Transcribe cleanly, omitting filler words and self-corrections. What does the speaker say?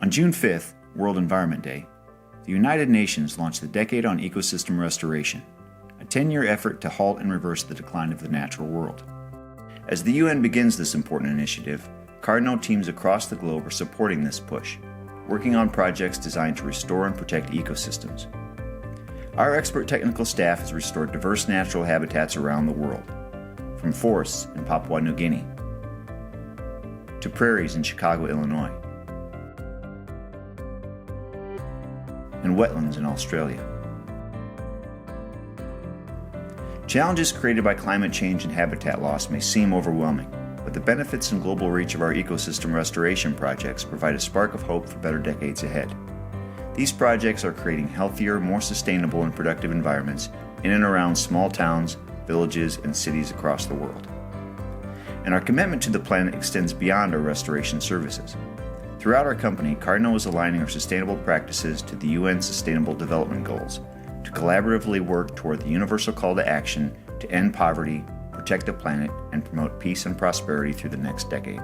On June 5th, World Environment Day, the United Nations launched the Decade on Ecosystem Restoration, a 10-year effort to halt and reverse the decline of the natural world. As the UN begins this important initiative, Cardno teams across the globe are supporting this push, working on projects designed to restore and protect ecosystems. Our expert technical staff has restored diverse natural habitats around the world, from forests in Papua New Guinea to prairies in Chicago, Illinois, and wetlands in Australia. Challenges created by climate change and habitat loss may seem overwhelming, but the benefits and global reach of our ecosystem restoration projects provide a spark of hope for better decades ahead. These projects are creating healthier, more sustainable and productive environments in and around small towns, villages, and cities across the world. And our commitment to the planet extends beyond our restoration services. Throughout our company, Cardno is aligning our sustainable practices to the UN Sustainable Development Goals to collaboratively work toward the universal call to action to end poverty, protect the planet, and promote peace and prosperity through the next decade.